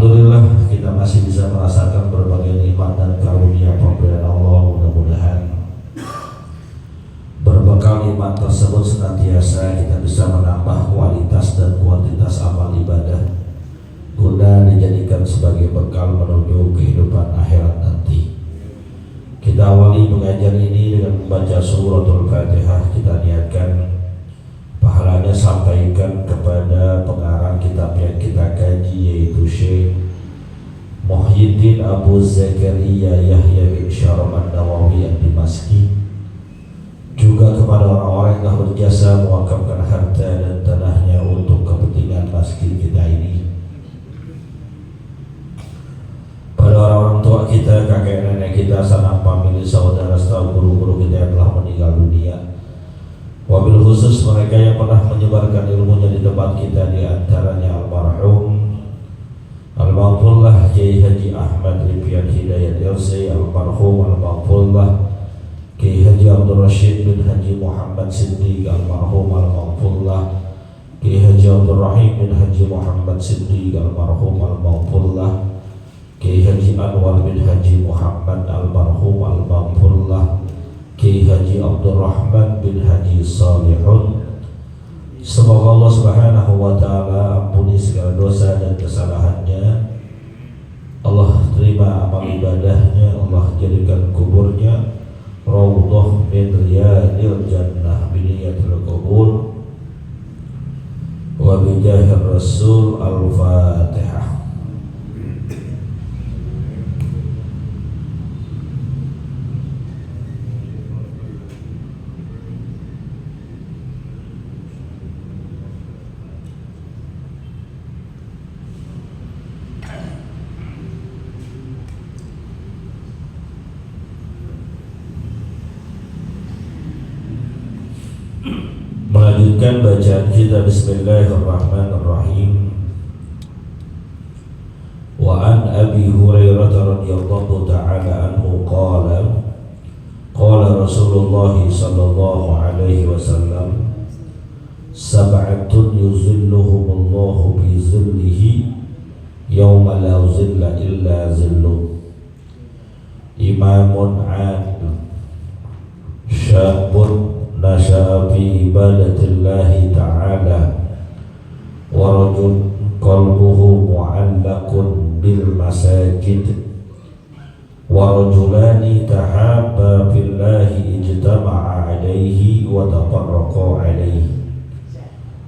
Alhamdulillah kita masih bisa merasakan berbagai nikmat dan karunia pemberian Allah. Mudah-mudahan berbekal nikmat tersebut senantiasa kita bisa menambah kualitas dan kuantitas amal ibadah guna dijadikan sebagai bekal menuju kehidupan akhirat nanti. Kita awali pengajian ini dengan membaca suratul Fatihah. Kita niatkan pahalanya sampaikan kepada pengarang kitab yang kita kaji, yaitu Syekh Muhyiddin Abu Zakaria Yahya bin Syaraf An-Nawawi Ad-Dimashqi, juga kepada orang-orang yang telah berjasa mewakafkan harta dan tanahnya untuk kepentingan masjid kita ini, pada orang-orang tua kita, kakek nenek kita, sanak famili, saudara serta guru-guru kita yang telah meninggal dunia. Wabil khusus mereka yang pernah menyebarkan ilmunya di tempat kita, di antaranya almarhum Al-Maghfurlah Kiai Haji Ahmad Rifian Hidayat Irsi, almarhum Al-Maghfurlah Kiai Haji Abdul Rashid bin Haji Muhammad Siddiq, almarhum Al-Maghfurlah Kiai Haji Abdul Rahim bin Haji Muhammad Siddiq, almarhum Al-Maghfurlah Kiai Haji Anwar bin Haji Muhammad, almarhum Al-Maghfurlah Kiai Haji Abdul Rahman bin Haji Salihun. Semoga Allah Subhanahu wa Ta'ala ampuni segala dosa dan kesalahannya, Allah terima amal ibadahnya, Allah jadikan kuburnya raudhah min riyadil jannah biniyatil qabul wa bijahir Rasul. Al-Fatihah. Melanjutkan bacaan kita. Bismillahirrahmanirrahim. Wa an Abi Hurairah radhiyallahu ta'ala anhu qala qala Rasulullah sallallahu alaihi wasallam sab'atun yuzilluhumullahu bi zillihi yawma la zilla illa zilluh. Imamun 'adil, syabun nasha'a fi ibadatillahi ta'ala, wa rajul qalbuhu mu'allaqun bil masajid, wa rajulani tahabba fillahi ijtama'a alayhi wa tafarraqa alayhi,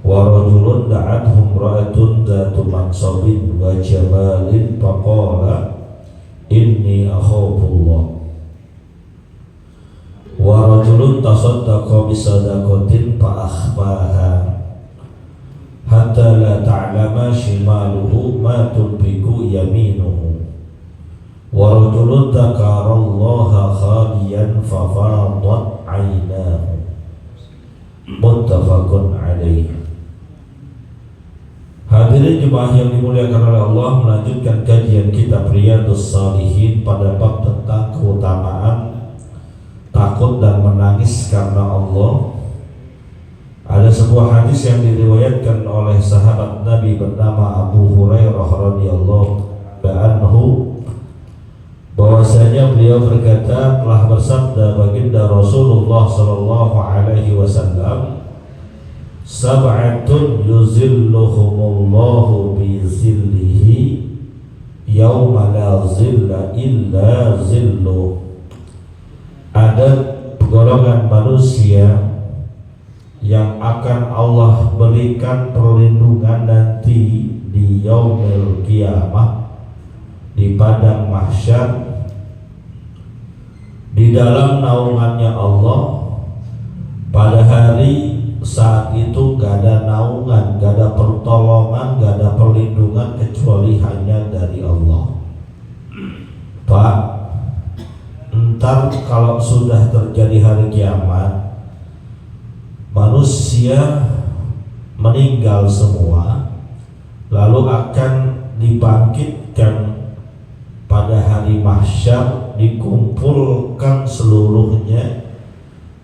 wa rajulun da'athum ra'atun dhatu mansabin wa jamalin faqala inni akhafullah, wa rajulun tasaddaqa bisadaqatin fa akhfaha hatta la ta'lama shimaluhu ma tunfiqu yaminuhu, wa rajulun dzakarallaha khaliyan fa fadat 'ainahu. Muttafaqun alaih. Hadirin jemaah yang dimuliakan oleh Allah, melanjutkan kajian kitab Riyadhus Shalihin pada bab tentang keutamaan takut dan menangis karena Allah. Ada sebuah hadis yang diriwayatkan oleh sahabat Nabi bernama Abu Hurairah radhiyallahu anhu, bahwasanya beliau berkata, telah bersabda baginda Rasulullah sallallahu alaihi wasallam, sab'atun yuzilluhumullahu bi zillihi yauma la zilla illa zilluh. Ada golongan manusia yang akan Allah berikan perlindungan nanti di yaumil qiyamah, di padang mahsyar, di dalam naungannya Allah. Pada hari saat itu gak ada naungan, gak ada pertolongan, gak ada perlindungan kecuali hanya dari Allah. Pak, ntar kalau sudah terjadi hari kiamat, manusia meninggal semua, lalu akan dibangkitkan pada hari mahsyar, dikumpulkan seluruhnya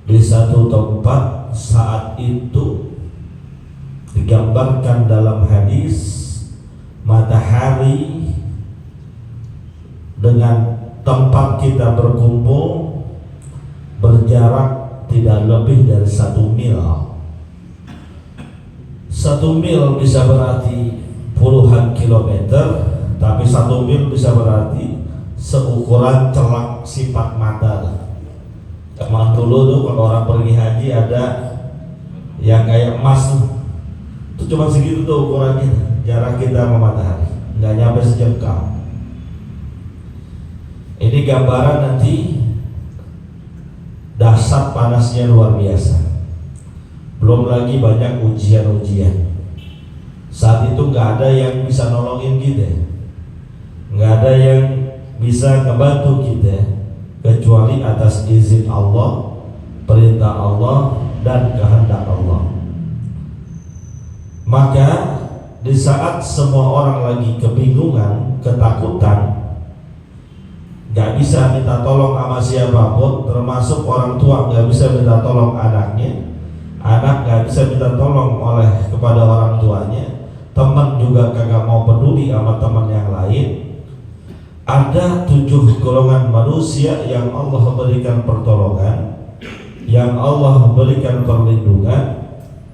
di satu tempat. Saat itu digambarkan dalam hadis, matahari dengan tempat kita berkumpul berjarak tidak lebih dari 1 mil. 1 mil bisa berarti puluhan kilometer, tapi 1 mil bisa berarti seukuran celak sifat mata. Emang dulu tuh kalau orang pergi haji ada yang kayak emas tuh, itu cuma segitu tuh ukurannya, jarak kita sama matahari, nggak nyampe sejengkal. Ini gambaran nanti dahsyat panasnya luar biasa. Belum lagi banyak ujian-ujian. Saat itu nggak ada yang bisa nolongin kita, nggak ada yang bisa ngebantu kita kecuali atas izin Allah, perintah Allah, dan kehendak Allah. Maka di saat semua orang lagi kebingungan, ketakutan, gak bisa minta tolong sama siapapun, termasuk orang tua gak bisa minta tolong anaknya, anak gak bisa minta tolong kepada orang tuanya, teman juga kagak mau peduli sama teman yang lain. Ada 7 golongan manusia yang Allah berikan pertolongan, yang Allah berikan perlindungan.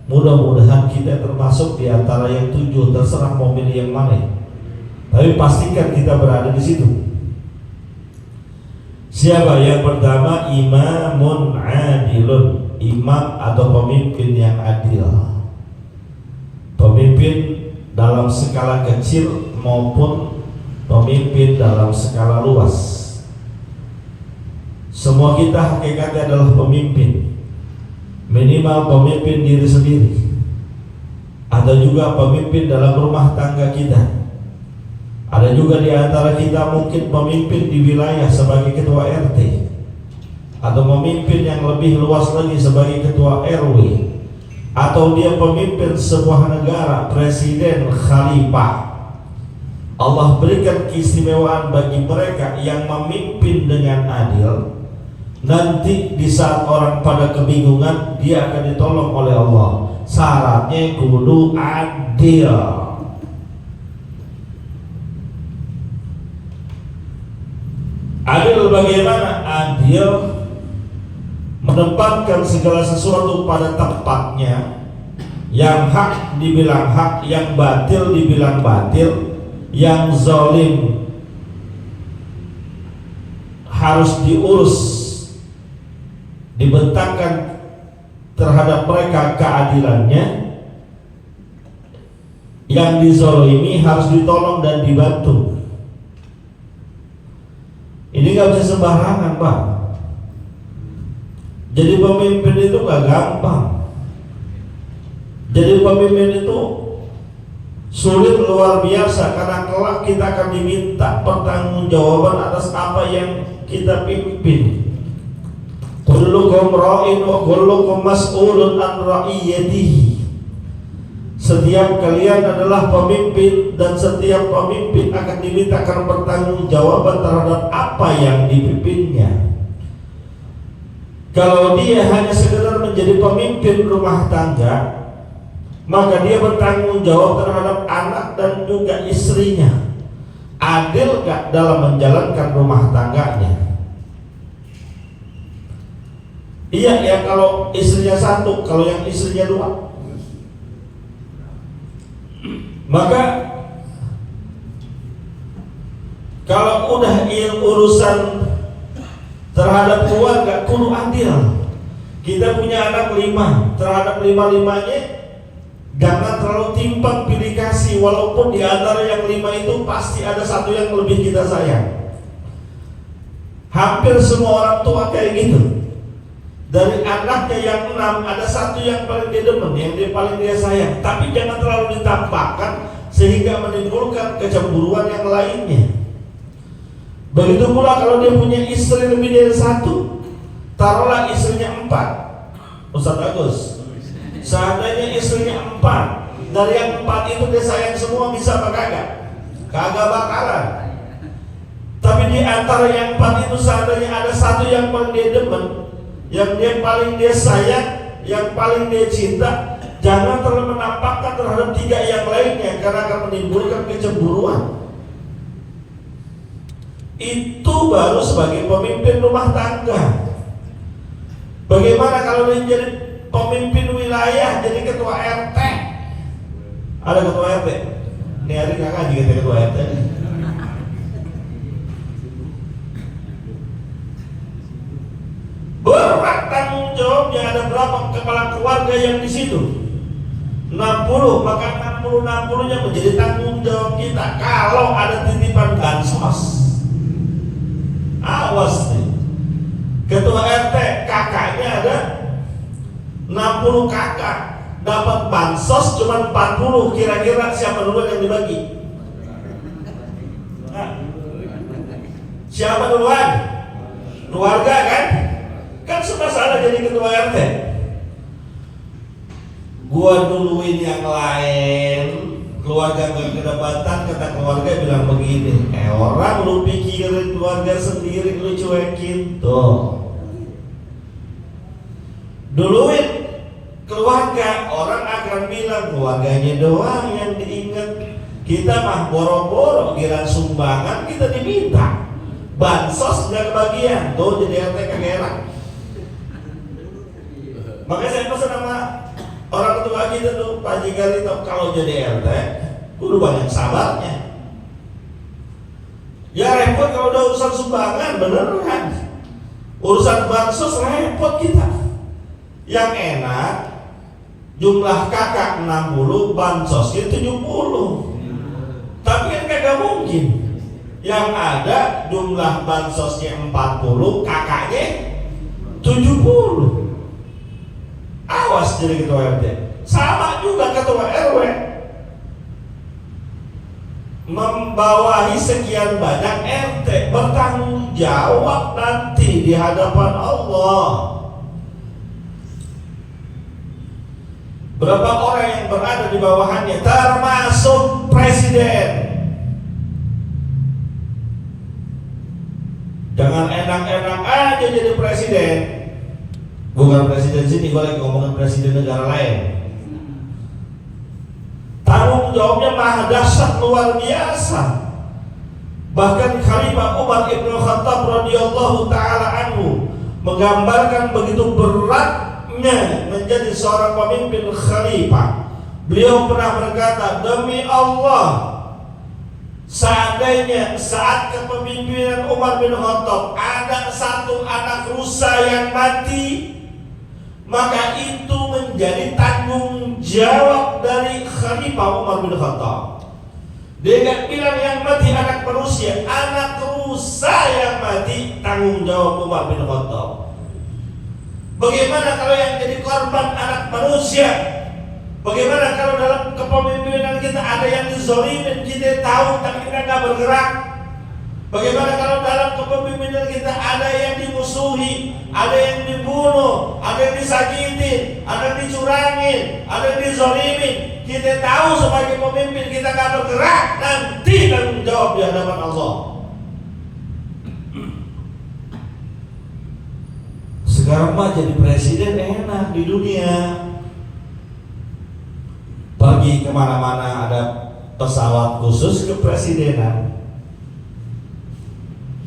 Mudah-mudahan kita termasuk di antara yang 7, terserah mau milih yang mana, tapi pastikan kita berada di situ. Siapa yang pertama? Imamun adilun, imam atau pemimpin yang adil. Pemimpin dalam skala kecil maupun pemimpin dalam skala luas. Semua kita hakikatnya adalah pemimpin. Minimal pemimpin diri sendiri, ada juga pemimpin dalam rumah tangga kita. Ada juga di antara kita mungkin pemimpin di wilayah sebagai ketua RT, atau pemimpin yang lebih luas lagi sebagai ketua RW, atau dia pemimpin sebuah negara, presiden, khalifah. Allah berikan keistimewaan bagi mereka yang memimpin dengan adil. Nanti di saat orang pada kebingungan, dia akan ditolong oleh Allah. Syaratnya kudu adil. Adil bagaimana? Adil menempatkan segala sesuatu pada tempatnya. Yang hak dibilang hak, yang batil dibilang batil, yang zalim harus diurus, dibentangkan terhadap mereka keadilannya. Yang dizalimi harus ditolong dan dibantu. Ini gak bisa sembarangan, Pak. Jadi pemimpin itu gak gampang. Jadi pemimpin itu sulit luar biasa, karena kelak kita akan diminta pertanggungjawaban atas apa yang kita pimpin. Kullukum ra'in wa kullukum mas'ulun an ra'iyatihi. Setiap kalian adalah pemimpin, dan setiap pemimpin akan dimintakan pertanggungjawaban terhadap apa yang dipimpinnya. Kalau dia hanya sekedar menjadi pemimpin rumah tangga, maka dia bertanggung jawab terhadap anak dan juga istrinya. Adil gak dalam menjalankan rumah tangganya? Iya ya, kalau istrinya 1, kalau yang istrinya 2. Maka kalau udah urusan terhadap keluarga, kudu adil. Kita punya anak 5, terhadap 5-5-nya jangan terlalu timpang pilih kasih. Walaupun di antara yang 5 itu pasti ada 1 yang lebih kita sayang. Hampir semua orang tua kayak gitu. Dari anaknya yang 6 ada 1 yang paling dia demen, yang paling dia sayang. Tapi jangan terlalu ditampakkan sehingga menimbulkan kecemburuan yang lainnya. Begitu pula kalau dia punya istri lebih dari 1, taruhlah istrinya 4. Ustaz Agus, seandainya istrinya 4, dari yang 4 itu dia sayang semua, bisa apa kagak? Kagak bakalan. Tapi di antara yang 4 itu seandainya ada 1 yang paling dia demen, yang dia paling dia sayang, yang paling dia cinta, jangan terlalu menampakkan terhadap 3 yang lainnya, karena akan menimbulkan kecemburuan. Itu baru sebagai pemimpin rumah tangga. Bagaimana kalau dia jadi pemimpin wilayah, jadi ketua RT? Ada ketua RT? Ini hari kakak juga ketua RT. Berat tanggung jawabnya. Ada berapa kepala keluarga yang di situ? 60, maka 60-nya menjadi tanggung jawab kita. Kalau ada titipan bansos, awas nih. Ketua RT kakaknya ada 60 kakak, dapat bansos cuma 40. Kira-kira siapa duluan yang dibagi? Nah, siapa duluan? Keluarga kan? Kan sudah salah jadi ketua RT. Gua duluin yang lain, keluarga gak kedapatan, kata keluarga bilang begini, orang lu pikirin keluarga sendiri, lu cuekin. Tuh, duluin keluarga, orang akan bilang keluarganya doang yang diingat. Kita mah boro-boro, kira sumbangan kita diminta, bansos gak kebagian. Tuh jadi RT kageran. Makanya saya pesan sama orang tua kita tuh, Pak Jikali, kalau jadi RT kudu banyak sabarnya. Ya repot kalau udah urusan sumbangan, beneran. Urusan bansos repot kita. Yang enak jumlah kakak 60, bansosnya 70. Tapi kan kagak mungkin. Yang ada jumlah bansosnya 40, kakaknya 70. Awas jadi ketua RT. Sama juga ketua RW, membawahi sekian banyak RT, bertanggung jawab nanti di hadapan Allah. Berapa orang yang berada di bawahannya, termasuk presiden. Jangan enak-enak aja jadi presiden. Bukan presiden sini, gue lagi ngomongin presiden negara lain. Tanggung jawabnya maha dahsyat, luar biasa. Bahkan Khalifah Umar Ibn Khattab radhiyallahu ta'ala anhu menggambarkan begitu beratnya menjadi seorang pemimpin khalifah. Beliau pernah berkata, demi Allah, seandainya saat kepemimpinan Umar bin Khattab ada satu anak rusa yang mati, maka itu menjadi tanggung jawab dari Khalifah Umar bin Khattab. Dia gak bilang yang mati anak manusia, anak rusa yang mati, tanggung jawab Umar bin Khattab. Bagaimana kalau yang jadi korban anak manusia? Bagaimana kalau dalam kepemimpinan kita ada yang dizolimin, kita tahu tapi kita gak bergerak? Bagaimana kalau dalam kepemimpinan kita ada yang dimusuhi, ada yang dibunuh, ada yang disakitin, ada yang dicurangin, ada yang dizolimin? Kita tahu sebagai pemimpin kita gak bergerak, nanti tanggung jawab di hadapan Allah. Sekarang mah jadi presiden enak di dunia. Pergi kemana-mana ada pesawat khusus kepresidenan,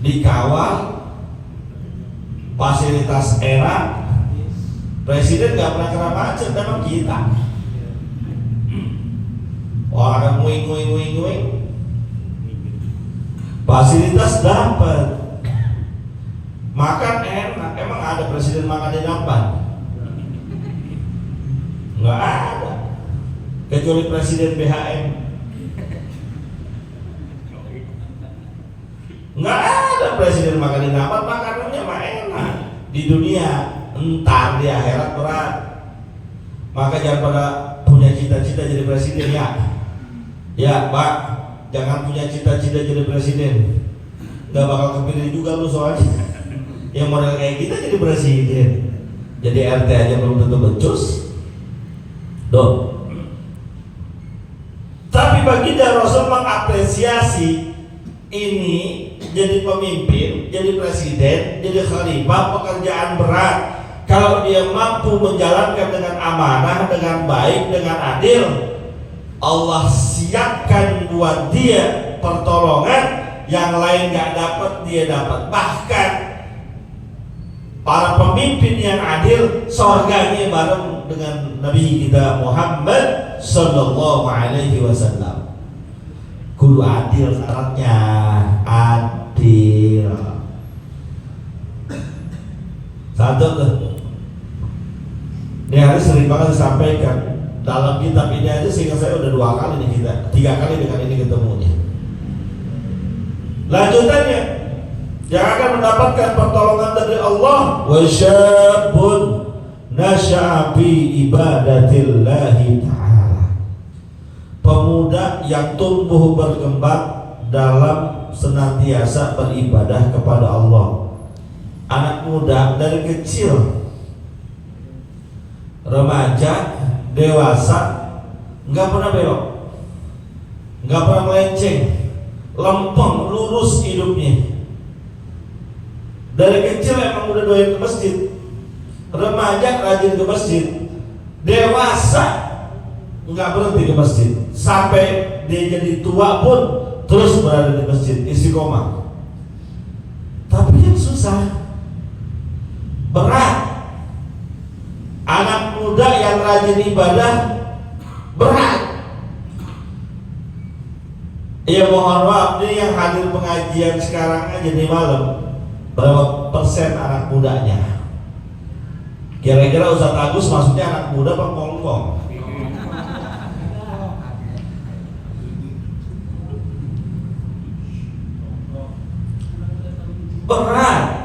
dikawal, fasilitas enak. Presiden gak pernah kena macet, memang kita. Wah, ada nguing. Fasilitas dapat, makan enak. Emang ada presiden makan di nampan? Nggak ada, kecuali presiden BHM. Nggak ada presiden makan di nampan, makanannya mah enak di dunia, entar di akhirat berat. Maka jangan pada punya cita-cita jadi presiden ya. Ya Pak, jangan punya cita-cita jadi presiden, nggak bakal kepilih juga lu soalnya. Yang model kayak kita jadi presiden, jadi RT aja belum tentu becus. Tapi baginda Rasul mengapresiasi ini, jadi pemimpin, jadi presiden, jadi khalifah pekerjaan berat. Kalau dia mampu menjalankan dengan amanah, dengan baik, dengan adil, Allah siapkan buat dia pertolongan yang lain gak dapat, dia dapat. Bahkan para pemimpin yang adil surganya bareng dengan Nabi kita Muhammad sallallahu alaihi wasallam. Kudu adil syaratnya, adil. Satu tuh. Ini hari sering banget disampaikan dalam kitab ini aja, sehingga saya udah 2 kali nih, kita 3 kali dengan ini ketemunya. Lanjutannya, yang akan mendapatkan pertolongan dari Allah, wa syabun nasya'a fi ibadatillahi ta'ala, pemuda yang tumbuh berkembang dalam senantiasa beribadah kepada Allah. Anak muda dari kecil, remaja, dewasa, nggak pernah belok, nggak pernah melenceng, lempeng, lurus hidupnya. Dari kecil emang udah doyan ke masjid, remaja rajin ke masjid, dewasa nggak berhenti ke masjid, sampai dia jadi tua pun terus berada di masjid, istiqomah. Tapi yang susah, berat. Anak muda yang rajin ibadah berat. Ya mohon maaf, ini yang hadir pengajian sekarang aja di malam, berapa persen anak mudanya? Kira-kira Ustaz Agus maksudnya anak muda apa kongkong? Berat.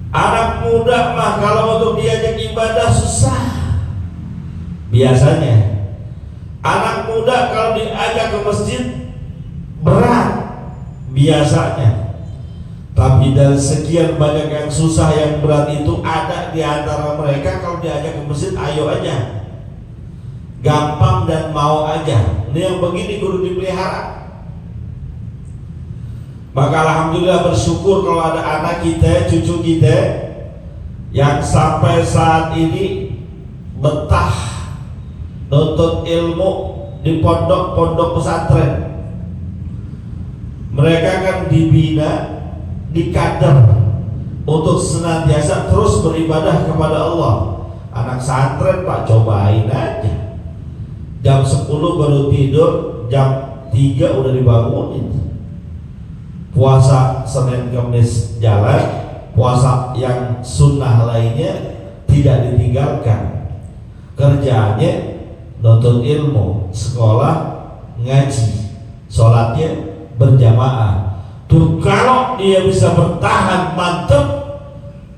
Anak muda mah kalau untuk diajak ibadah susah. Biasanya anak muda kalau diajak ke masjid berat biasanya. Tapi dari sekian banyak yang susah, yang berat itu ada di antara mereka kalau diajak ke masjid ayo aja, gampang dan mau aja. Ini yang begini kudu dipelihara. Maka alhamdulillah bersyukur kalau ada anak kita, cucu kita yang sampai saat ini betah nuntut ilmu di pondok-pondok pesantren. Mereka kan dibina, dikader untuk senantiasa terus beribadah kepada Allah. Anak santren Pak, cobain aja, jam 10 baru tidur, jam 3 udah dibangunin. Puasa Senin Kamis jalan, puasa yang sunnah lainnya tidak ditinggalkan. Kerjaannya nonton ilmu, sekolah, ngaji, sholatnya berjamaah. Tuh kalau dia bisa bertahan mantep,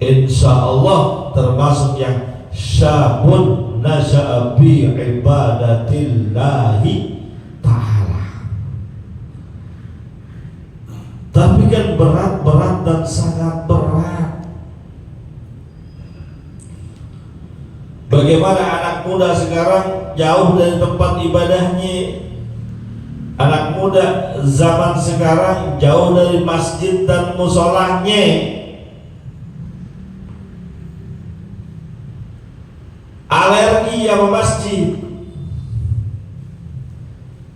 insya Allah termasuk yang syabun nasya'a bi ibadatillahi ta'ala. Tapi kan berat dan sangat berat. Bagaimana anak muda sekarang jauh dari tempat ibadahnya. Anak muda zaman sekarang jauh dari masjid dan musolahnya. Alergi sama masjid.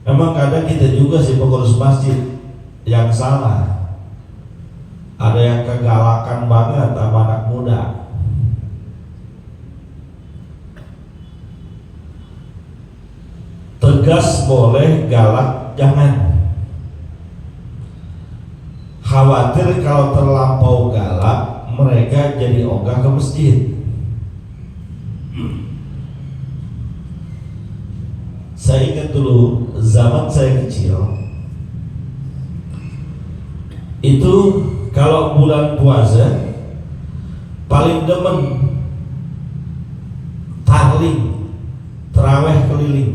Memang kadang kita juga sih pengurus masjid yang salah. Ada yang kegalakan banget sama anak muda. Tegas boleh, galak jangan. Khawatir kalau terlampau galak mereka jadi ogah ke masjid. Saya ingat dulu zaman saya kecil, itu kalau bulan puasa paling demen tahling, terawih keliling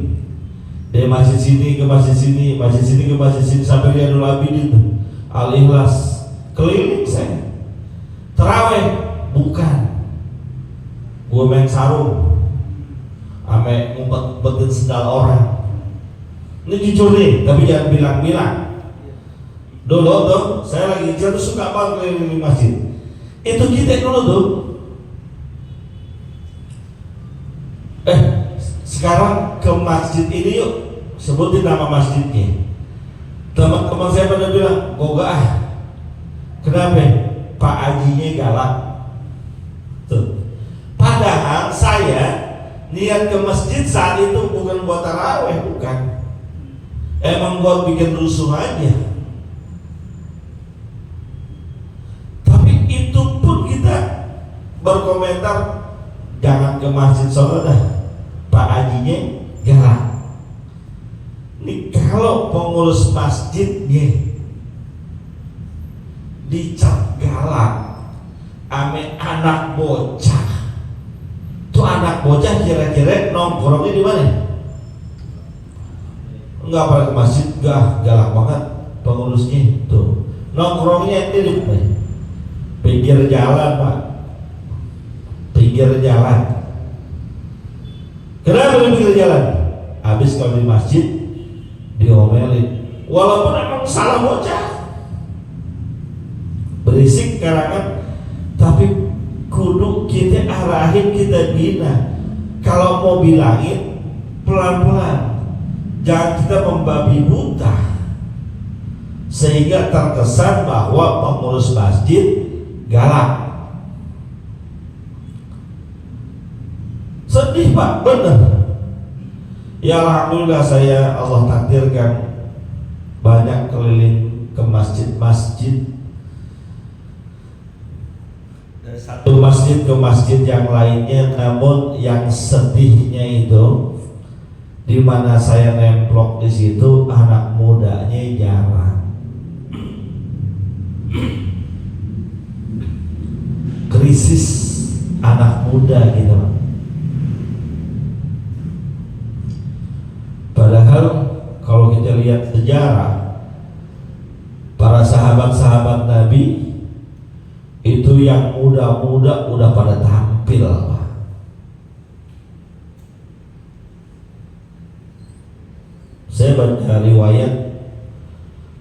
dari masjid sini ke masjid sini, masjid sini ke masjid sini, sampai Riyadul Abidin, Al-Ikhlas, keliling saya. Terawih bukan, gue main sarung, ame ngumpet-ngumpetin sendal orang. Ini jujur nih, tapi jangan bilang-bilang. Dulu tuh saya lagi kecil tuh suka banget keliling masjid. Itu kita dulu tuh. Sekarang ke masjid ini yuk, sebutin nama masjidnya. Teman-teman saya pada bilang, boga ah. Kenapa? Pak Hajinya galak. Tuh. Padahal saya niat ke masjid saat itu bukan buat taraweh, bukan. Emang buat bikin rusuh aja. Tapi itu pun kita berkomentar, jangan ke masjid soalnya Pak Hajinya galak. Ini kalau pengurus masjidnya dicap galak ame anak bocah, tuh anak bocah kira-kira nongkrongnya di mana? Enggak pada ke masjid, enggak, galak banget pengurusnya. Tuh nongkrongnya di pinggir jalan, Pak, pinggir jalan. Kenapa di pinggir jalan? Habis kalau di masjid diomelin, walaupun emang salah bocah, berisik karangan, tapi kudu kita arahin, kita bina. Kalau mau bilangin pelan-pelan, jangan kita membabi buta sehingga terkesan bahwa pengurus masjid galak. Sedih, Pak, bener. Ya alhamdulillah saya Allah takdirkan banyak keliling ke masjid-masjid, dari satu masjid ke masjid yang lainnya. Namun yang sedihnya itu di mana saya nemplok di situ anak mudanya jarang. Krisis anak muda gitu. Padahal kalau kita lihat sejarah para sahabat-sahabat Nabi itu yang muda-muda udah pada tampil, Pak. Saya baca riwayat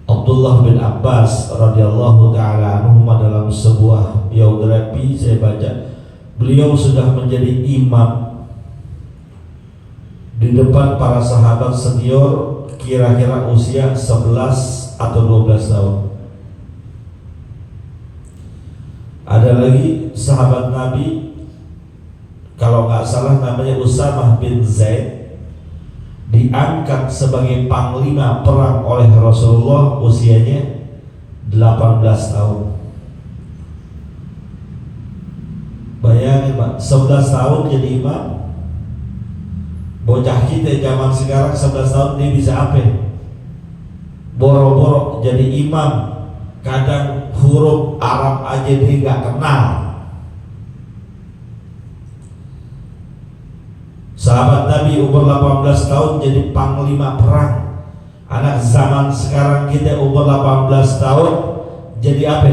Abdullah bin Abbas radhiyallahu taala anhu dalam sebuah biografi. Saya baca beliau sudah menjadi imam di depan para sahabat senior, kira-kira usia 11 atau 12 tahun. Ada lagi sahabat Nabi, kalau nggak salah namanya Usamah bin Zaid, diangkat sebagai panglima perang oleh Rasulullah, usianya 18 tahun. Bayangin, Pak, 11 tahun jadi imam. Bocah kita zaman sekarang 11 tahun dia bisa apa? Boro-boro jadi imam, kadang huruf Arab aja dia gak kenal. Sahabat Nabi umur 18 tahun jadi panglima perang. Anak zaman sekarang kita umur 18 tahun jadi apa?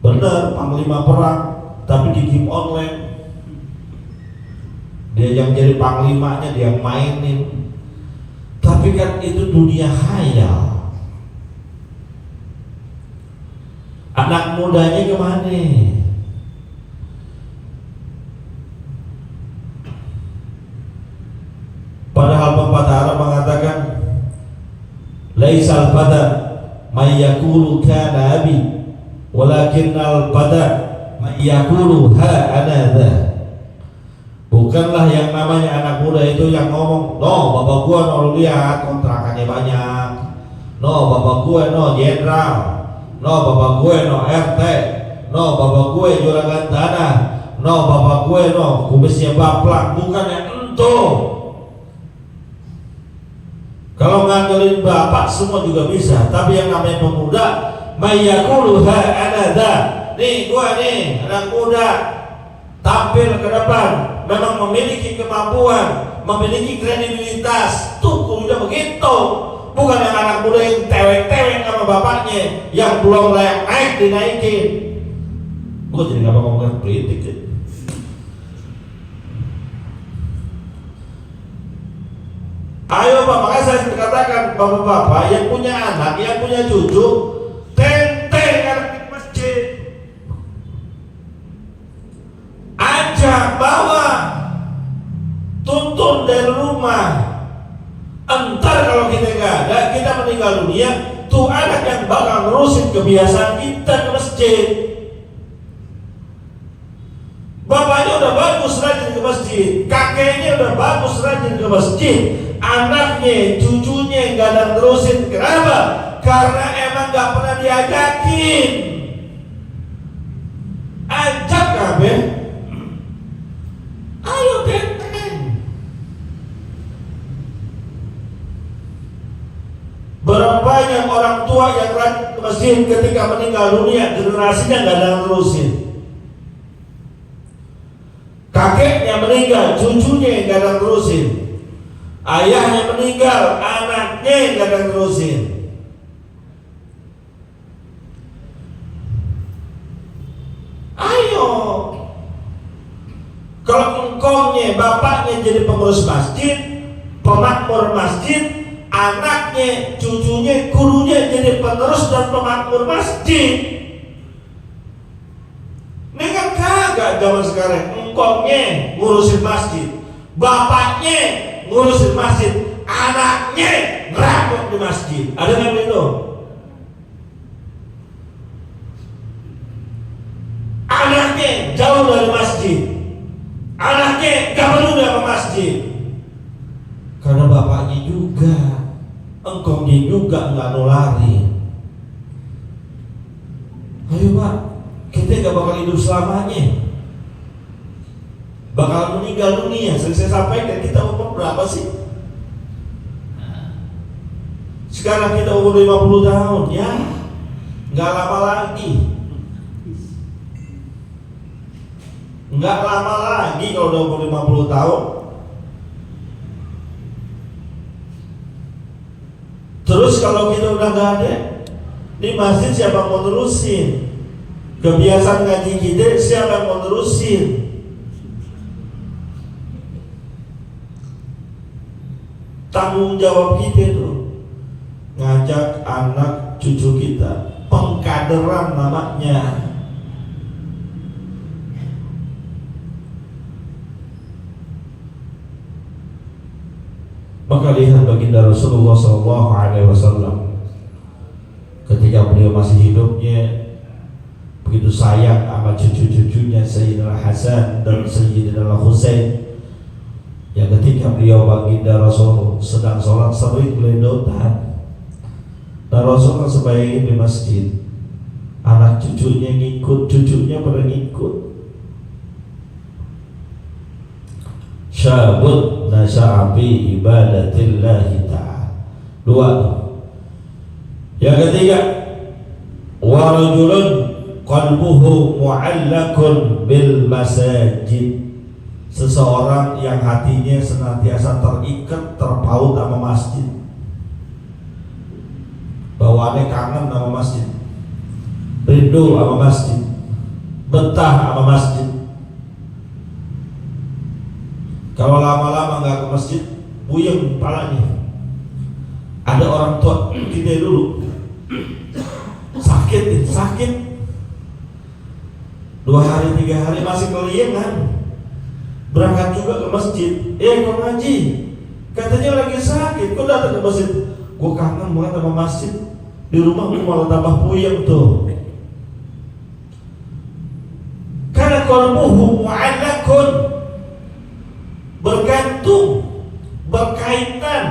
Bener, panglima perang, tapi di game online. Dia yang jadi panglimanya, dia mainin. Tapi kan itu dunia khayal. Anak mudanya kemana? Padahal pepatah Arab mengatakan, laisal pada may yaqulu kana abi, walakinnal pada may yaqulu ha ana dha. Bukanlah yang namanya anak muda itu yang ngomong, no bapak gua no lihat kontrakannya banyak, no bapak gua no jenderal, no bapak gua no RT, no bapak gua juragan tanah, no bapak gua no kumisnya baplak. Bukan yang itu. Kalau ngandelin bapak semua juga bisa, tapi yang namanya pemuda, mayyakulu ha anada. Nih gua nih anak muda, tampil ke depan, memang memiliki kemampuan, memiliki kredibilitas. Tuh udah begitu. Bukan yang anak muda yang tewek-tewek sama bapaknya, yang belum layak naik dinaikin. Gue jadi gak mau ngomongin politik ya. Ayo Pak, makanya saya katakan bapak-bapak yang punya anak, yang punya cucu, tenteng anak di masjid, ajak, bawa, tuntun dari rumah. Entar kalau kalau kita nggak ada, kita meninggal dunia, tuh anak yang bakal nerusin kebiasaan kita ke masjid. Bapaknya udah bagus rajin ke masjid, kakeknya udah bagus rajin ke masjid, anaknya, cucunya nggak ada nerusin. Kenapa? Karena emang nggak pernah diajakin. Ajak kabeh, ayo datang. Berapa banyak orang tua yang rajin ke masjid ketika meninggal dunia, generasinya nggak ada yang nerusin. Kakeknya meninggal, cucunya nggak ada yang nerusin. Ayahnya meninggal, anaknya nggak ada yang nerusin. Ayo, kalau engkongnya, bapaknya jadi pengurus masjid, pemakmur masjid, anaknya, cucunya, gurunya jadi penerus dan pemakmur masjid. Ini kan kagak zaman sekarang. Engkongnya ngurusin masjid, bapaknya ngurusin masjid, anaknya ngerampok di masjid. Ada nggak begitu? Anaknya jauh dari masjid, anaknya gak peduli sama masjid, karena bapaknya juga, engkongnya juga nggak nularin. Ayo Pak, kita gak bakal hidup selamanya, bakal meninggal dunia. Saya sampaikan, kita umur berapa sih? Sekarang kita umur 50 tahun, ya nggak lama lagi. Nggak lama lagi kalau udah umur 50 tahun. Terus kalau kita udah nggak ada di masjid, siapa mau terusin? Kebiasaan ngaji kita, siapa yang mau terusin? Tanggung jawab kita tuh ngajak anak cucu kita, pengkaderan namanya. Maka lihat baginda Rasulullah SAW ketika beliau masih hidupnya, begitu sayang sama cucu-cucunya Sayyidina Hasan dan Sayyidina Husain, yang ketika beliau baginda Rasul sedang sholat sering gelendotan, dan Rasul kan sebaiknya di masjid, anak cucunya ngikut, cucunya pada ngikut. Syabut nasa'abi ibadatillahi ta'ala. Dua. Yang ketiga, wa rajulun qalbuhu mu'allakun bil masajid. Seseorang yang hatinya senantiasa terikat, terpaut sama masjid, bawaannya kangen sama masjid, rindu sama masjid, betah sama masjid. Kalau lama-lama nggak ke masjid, puyeng kepalanya. Ada orang tua kita dulu sakit, 2 hari 3 hari masih keliengan, berangkat juga ke masjid. Kau ngaji, katanya lagi sakit, kok datang ke masjid? Gue kangen banget sama masjid, di rumah gue malah tambah puyeng tuh. Karena qalbuhu mu'allakun, bergantung, berkaitan,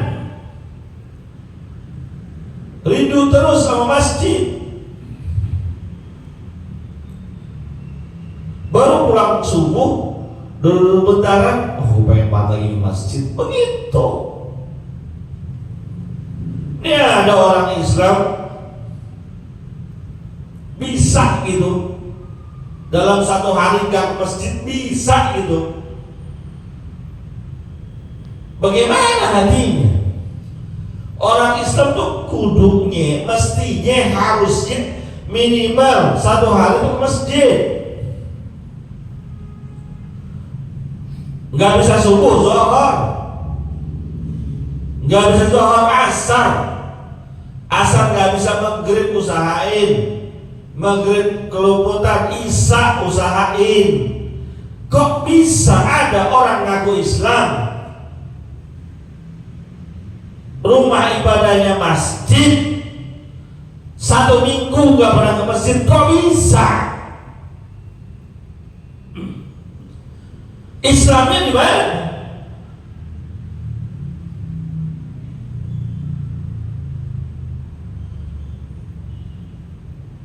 rindu terus sama masjid. Baru pulang subuh, dulu bentaran, oh pengen banget lagi ke masjid. Begitu. Ini ada orang Islam bisa gitu, dalam 1 hari gak ke masjid, bisa gitu. Bagaimana hatinya? Orang Islam tuh kudunya, mestinya, harusnya minimal 1 hari ke masjid. Nggak bisa subuh, zuhur, nggak bisa zuhur, asar nggak bisa, maghrib usahain, maghrib kelumputan, isya usahain. Kok bisa ada orang ngaku Islam rumah ibadahnya masjid, 1 minggu gak pernah ke masjid, kok bisa? Islamnya di mana?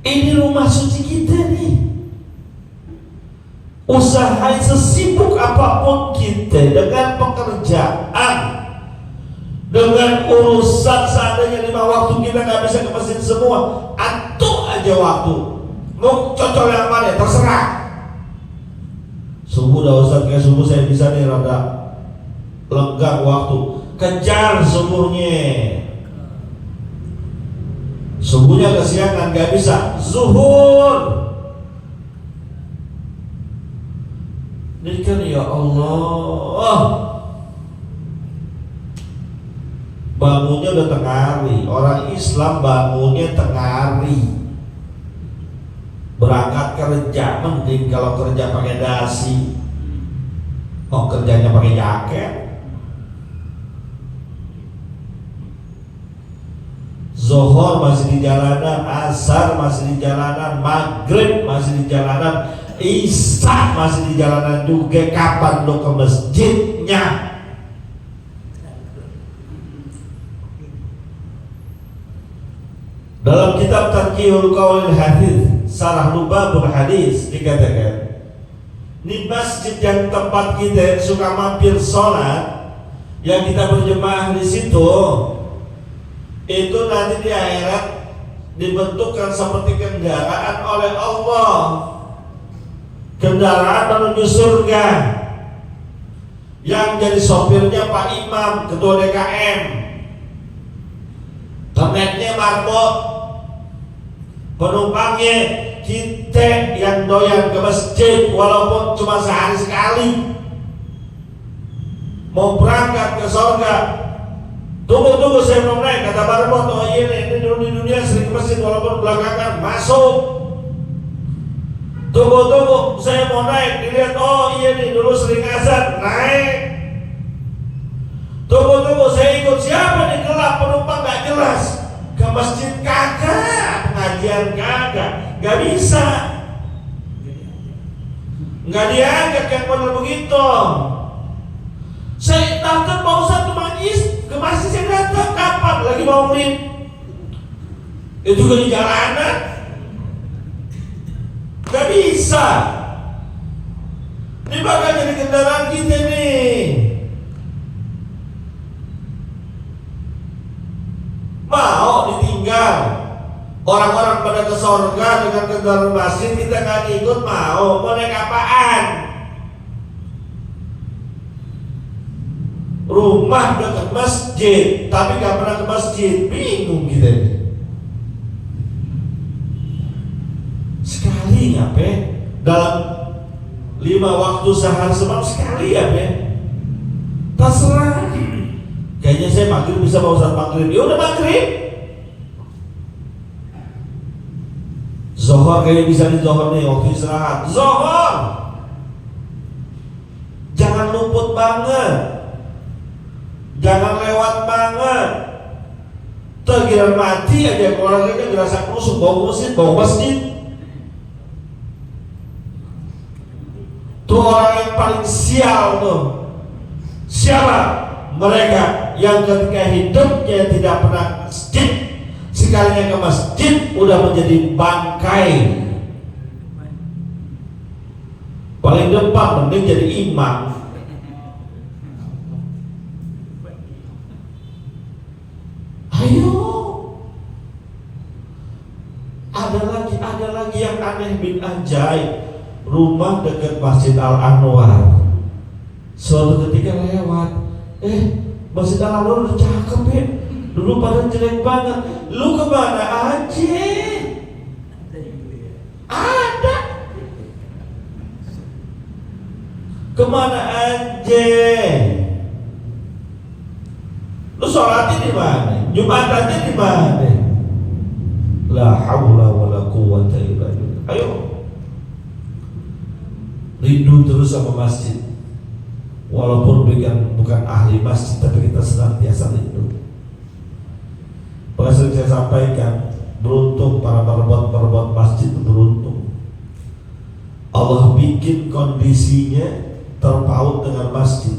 Ini rumah suci kita nih. Usahain sesibuk apapun kita dengan pekerjaan, dengan urusan, seandainya 5 waktu kita nggak bisa ke masjid semua, atur aja waktu. Mau cocok yang mana? Terserah. Subuh dah Ustaz, kayak subuh saya bisa nih rada lenggang waktu. Kejar subuhnya. Subuhnya kesiangan nggak bisa. Zuhur. Ini kan ya Allah, bangunnya udah tengah hari. Orang Islam bangunnya tengah hari, berangkat kerja. Mending kalau kerja pakai dasi, kok kerjanya pakai jaket. Zuhur masih di jalanan, asar masih di jalanan, maghrib masih di jalanan, Isya masih di jalanan juga. Kapan lo ke masjidnya? Dalam kitab Tarqihul Qaulil Hadits, Sarah Lubabul Hadis, dikatakan di masjid yang tempat kita suka mampir sholat, yang kita berjemaah di situ, itu nanti di akhirat dibentukkan seperti kendaraan oleh Allah, kendaraan menuju surga, yang jadi sopirnya Pak Imam, ketua DKM, keneknya marbot, penumpangnya kita yang doyan ke masjid walaupun cuma sehari sekali, mau berangkat ke surga. Tunggu saya belum naik, kata marbot. Oh iya nih, ini dulu di dunia sering ke masjid walaupun belakangan masuk. Tunggu, saya mau naik, dilihat, oh iya nih dulu sering azan, naik. Tunggu, saya ikut siapa nih, gelap, penumpang gak jelas. Ke masjid kagak, pengajian kagak, gak bisa. Gak diangkat yang benar begitu. Saya datang Pak Ustaz ke masjid saya datang, kapan? Lagi mau maulid. Itu juga di jalanan. Gak bisa. Ini bakal jadi kendaraan kita nih. Mau ditinggal orang-orang pada ke surga dengan kendaraan masjid, kita gak ikut, mau naik apaan? Rumah dekat masjid tapi gak pernah ke masjid, bingung kita nih. Sekali ngapain dalam 5 waktu sehari semalam sekali ya be, terserah. Kayaknya saya maghrib bisa mau saat maghrib, ya udah maghrib. Zohor kayaknya bisa di zohor nih, waktu istirahat zohor. Jangan luput banget, jangan lewat banget. Tergiran mati aja keluarganya dirasa kusuk, bawa masjid. Tuh orang yang paling sial tuh. Siapa? Mereka yang ketika hidupnya tidak pernah ke masjid, sekalinya ke masjid udah menjadi bangkai. Paling depan mending jadi imam. Ayo. Ada lagi yang aneh bin ajaib. Rumah dekat Masjid Al-Anwar. Suatu ketika lewat, Masjid Al-Anwar udah cakep ya. Dulu pada jelek banget. Lu kemana aja? Ada. Kemana aja? Lu sholatnya di mana? Jumatannya di mana? La haula wala quwwata illa billah. Ayo. Rindu terus sama masjid. Walaupun bukan ahli masjid, tapi kita senantiasa rindu. sering saya sampaikan, beruntung para perebut masjid, beruntung Allah bikin kondisinya terpaut dengan masjid.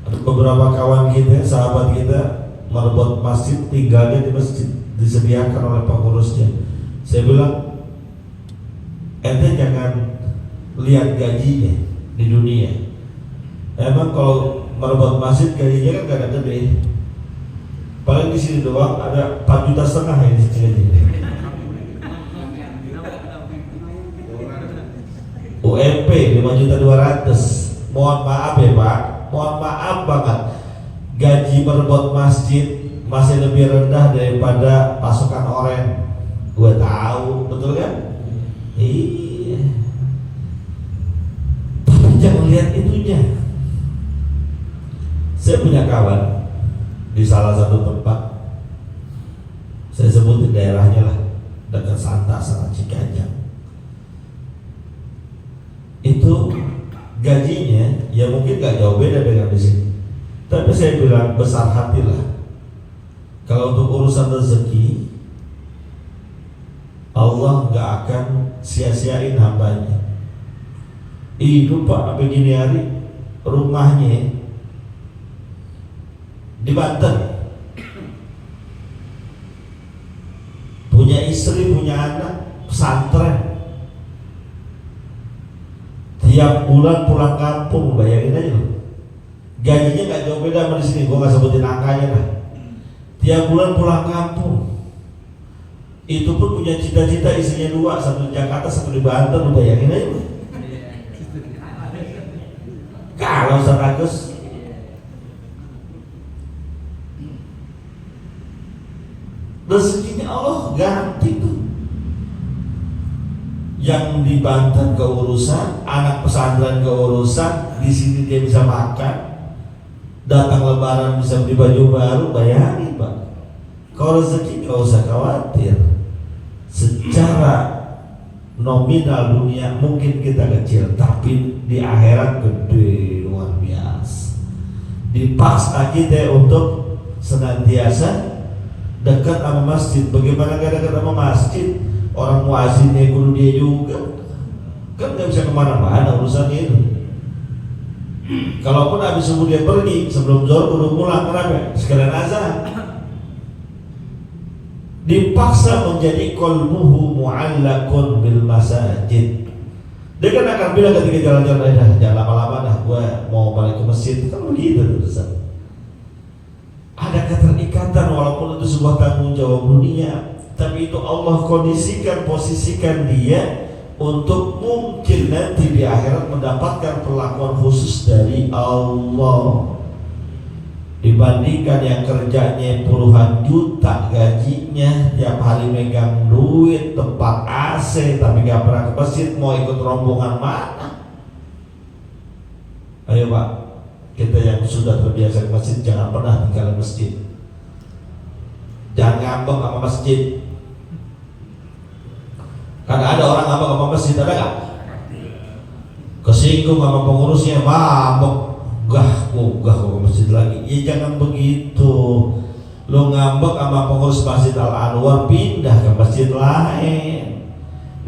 Ada beberapa kawan kita, sahabat kita merebut masjid, tinggalnya di masjid, disediakan oleh pengurusnya. Saya bilang, ente jangan lihat gajinya di dunia. Emang kalau merebut masjid gajinya kan gak ada gede. Paling di sini doang ada 4,5 juta ya di sini. UMP 5.200.000. Mohon maaf ya Pak, mohon maaf banget. Gaji merebut masjid masih lebih rendah daripada pasukan oren. Gue tahu, betul kan? Iya. Tapi jangan lihat itunya. Saya punya kawan di salah satu tempat, saya sebutin daerahnya lah, dekat Santa sama Cikajang. Itu gajinya ya mungkin gak jauh beda dengan di sini. Tapi saya bilang besar hatilah. Kalau untuk urusan rezeki, Allah gak akan sia-siain hambanya. Itu Pak, begini hari rumahnya di Banten, punya istri, punya anak, pesantren, tiap bulan pulang kampung, bayangin aja loh. Gajinya gak jauh beda sama di sini, gue gak sebutin angkanya lah. Tiap bulan pulang kampung, itu pun punya cita-cita, istrinya 2, satu di Jakarta, satu di Banten, lu bayangin aja loh. Kalau Ustaz Agus rezekinya Allah ganti tuh. Yang di Banten keurusan, anak pesantren keurusan, di sini dia bisa makan, datang Lebaran bisa beli baju baru, bayangin Pak. Kalau rezeki nggak usah khawatir. Secara nominal dunia mungkin kita kecil, tapi di akhirat gede luar biasa. Dipaksa kita untuk senantiasa dekat sama masjid. Bagaimana gak dekat sama masjid? Orang muazinnya guru dia juga, kan gak bisa kemana-mana urusannya itu. Kalaupun habis subuh dia pergi, sebelum zuhur baru pulang, kenapa? Sekalian azan. Dipaksa menjadi qalbuhu mu'allaqun bil masajid. Dia kan akan bilang ketika jalan-jalan, jangan lama-lama dah, gue mau balik ke masjid. Kan begitu terusan. Ada keterikatan walaupun itu sebuah tanggung jawab dunia, tapi itu Allah kondisikan, posisikan dia untuk mungkin nanti di akhirat mendapatkan perlakuan khusus dari Allah. Dibandingkan yang kerjanya puluhan juta gajinya, tiap hari megang duit, tempat AC, tapi gak pernah ke masjid, mau ikut rombongan mana? Ayo Pak, kita yang sudah terbiasa ke masjid jangan pernah tinggal di masjid. Jangan ngambek sama masjid. Karena ada orang ngambek sama masjid, ada gak? Kesinggung sama pengurusnya, mabok, gah ke masjid lagi. Ya jangan begitu. Lo ngambek sama pengurus Masjid Al-Anwar, pindah ke masjid lain.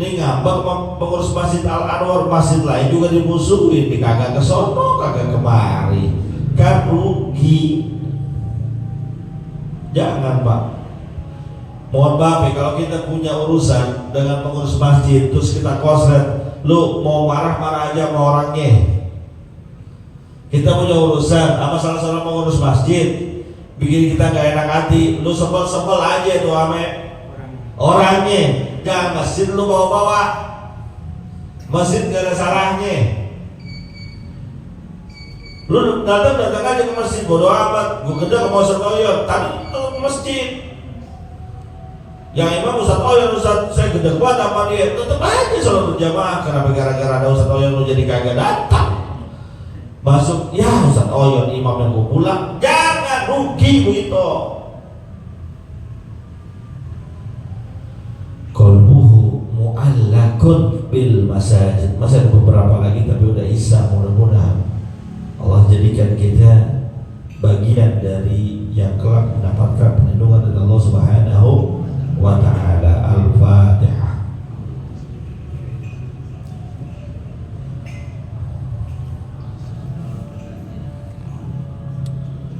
Ini ngambek sama pengurus Masjid Al-Anwar, masjid lain juga dimusuhin, kagak ke sono, kagak kemari, kan rugi. Jangan Pak. Mohon maaf ya, kalau kita punya urusan dengan pengurus masjid terus kita kosret, lu mau marah-marah aja sama orangnya. Kita punya urusan sama salah seorang pengurus masjid, bikin kita gak enak hati, lu sebel-sebel aja tuh ame orangnya. Jangan masjid lu bawa-bawa, masjid gak ada salahnya. Lu datang aja ke masjid, bodo amat, gue gede ke Ustaz Oyon, tapi ke masjid. Yang imam Ustaz Oyon, Ustaz saya gede banget sama dia, tetep aja selalu berjamaah. Kenapa gara-gara ada Ustaz Oyon lu jadi kagak datang? Masuk, ya Ustaz Oyon imam yang gue pulang, jangan rugi begitu. Qalbuhu mu'allakun bil masajid. Masih ada beberapa lagi tapi udah isa. Mudah-mudahan Allah jadikan kita bagian dari yang kelak